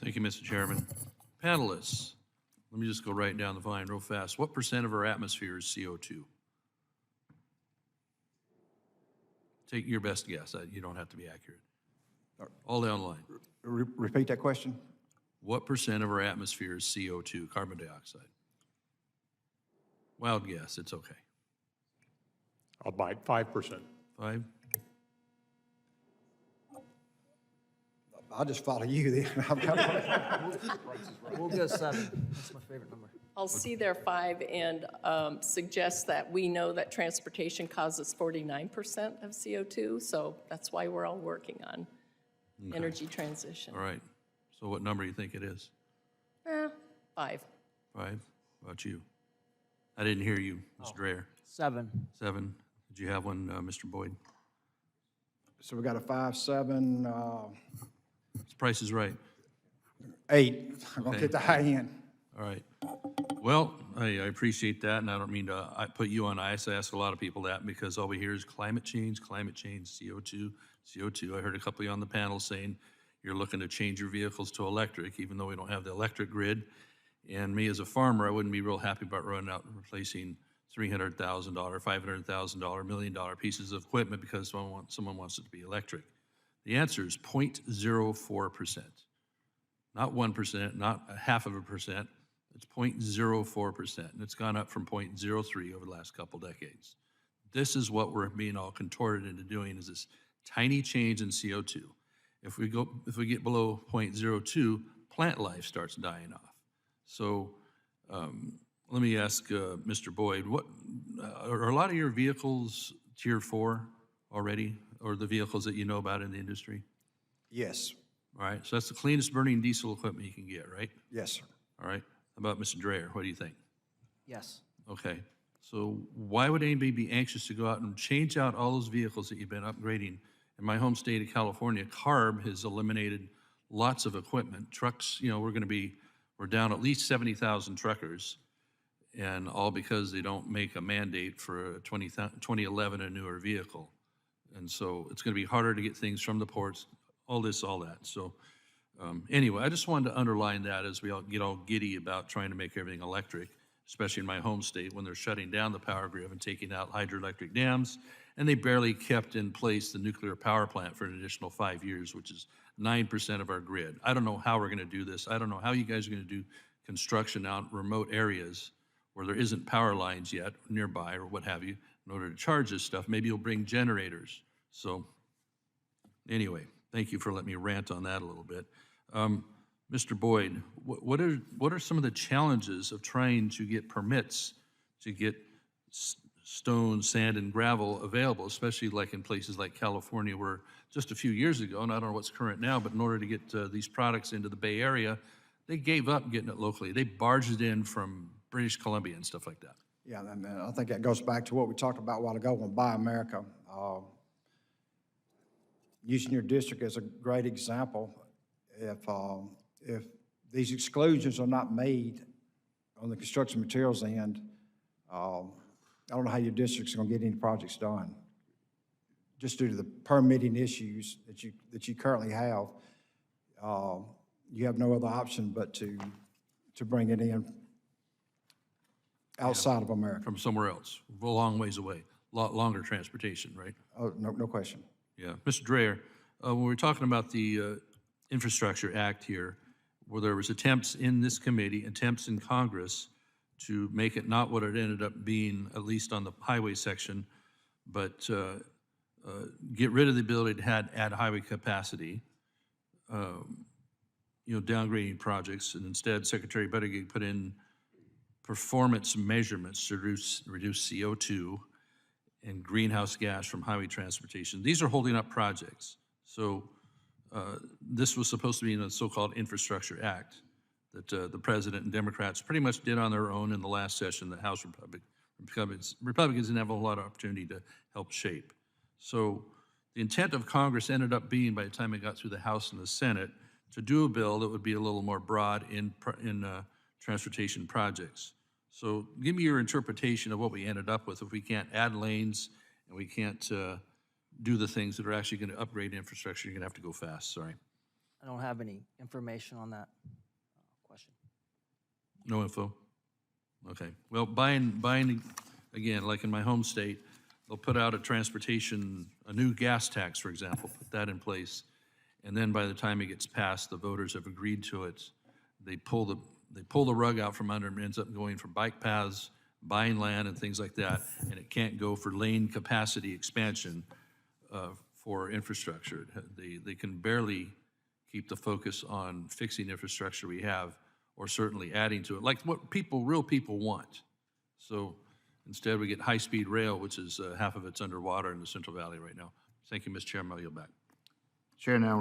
Thank you, Mr. Chairman. Panelists, let me just go right down the line real fast. What percent of our atmosphere is CO2? Take your best guess. You don't have to be accurate. All down the line. Repeat that question. What percent of our atmosphere is CO2, carbon dioxide? Wild guess, it's okay. I'll bite 5%. 5? I'll just follow you then. We'll go 7. That's my favorite number. I'll see their 5 and suggest that we know that transportation causes 49% of CO2, so that's why we're all working on energy transition. All right. So what number do you think it is? 5. 5? How about you? I didn't hear you, Mr. Dreyer. 7. 7. Did you have one, Mr. Boyd? So we got a 5, 7, This Price is Right. 8. I'm gonna Okay. get the high end. All right. Well, I appreciate that, and I don't mean to put you on ice. I ask a lot of people that because all we hear is climate change, CO2, CO2. I heard a couple of you on the panel saying you're looking to change your vehicles to electric, even though we don't have the electric grid. And me as a farmer, I wouldn't be real happy about running out and replacing $300,000, $500,000, $1 million pieces of equipment because someone wants it to be electric. The answer is 0.04%. Not 1%, not a half of a percent. It's 0.04%, and it's gone up from 0.03 over the last couple decades. This is what we're being all contorted into doing, is this tiny change in CO2. If we get below 0.02, plant life starts dying off. So let me ask Mr. Boyd, what are a lot of your vehicles Tier 4 already, or the vehicles that you know about in the industry? Yes. All right, so that's the cleanest burning diesel equipment you can get, right? Yes, sir. All right. How about Mr. Dreyer? What do you think? Yes. Okay. So why would anybody be anxious to go out and change out all those vehicles that you've been upgrading? In my home state of California, CARB has eliminated lots of equipment. Trucks, you know, we're down at least 70,000 truckers, and all because they don't make a mandate for a 2011 and newer vehicle. And so it's going to be harder to get things from the ports, all that. So anyway, I just wanted to underline that as we all get all giddy about trying to make everything electric, especially in my home state when they're shutting down the power grid and taking out hydroelectric dams, and they barely kept in place the nuclear power plant for an additional 5 years, which is 9% of our grid. I don't know how we're going to do this. I don't know how you guys are going to do construction out in remote areas where there isn't power lines yet nearby or what have you in order to charge this stuff. Maybe you'll bring generators. So anyway, thank you for letting me rant on that a little bit. Mr. Boyd, what are some of the challenges of trying to get permits to get stone, sand, and gravel available, especially like in places like California where just a few years ago, and I don't know what's current now, but in order to get these products into the Bay Area, they gave up getting it locally. They barged it in from British Columbia and stuff like that. Yeah, and I think that goes back to what we talked about a while ago on Buy America. Using your district as a great example, if these exclusions are not made on the construction materials end, I don't know how your district's going to get any projects done, just due to the permitting issues that you currently have. You have no other option but to bring it in outside of America. From somewhere else, a long ways away, longer transportation, right? Oh, no question. Yeah. Mr. Dreyer, when we're talking about the Infrastructure Act here, where there was attempts in this committee, attempts in Congress to make it not what it ended up being, at least on the highway section, but get rid of the ability to add highway capacity, downgrading projects, and instead Secretary Buttigieg put in performance measurements to reduce CO2 and greenhouse gas from highway transportation. These are holding up projects. So this was supposed to be in a so-called Infrastructure Act that the president and Democrats pretty much did on their own in the last session. The House Republicans didn't have a lot of opportunity to help shape. So the intent of Congress ended up being, by the time it got through the House and the Senate, to do a bill that would be a little more broad in transportation projects. So give me your interpretation of what we ended up with if we can't add lanes and we can't do the things that are actually going to upgrade infrastructure. You're going to have to go fast, sorry. I don't have any information on that question. No info? Okay. Well, again, like in my home state, they'll put out a new gas tax, for example, put that in place. And then by the time it gets passed, the voters have agreed to it. They pull the rug out from under them, it ends up going for bike paths, buying land and things like that, and it can't go for lane capacity expansion for infrastructure. They can barely keep the focus on fixing infrastructure we have, or certainly adding to it, like what real people want. So instead, we get high-speed rail, which is half of it's underwater in the Central Valley right now. Thank you, Mr. Chairman. I'll yield back. Chair now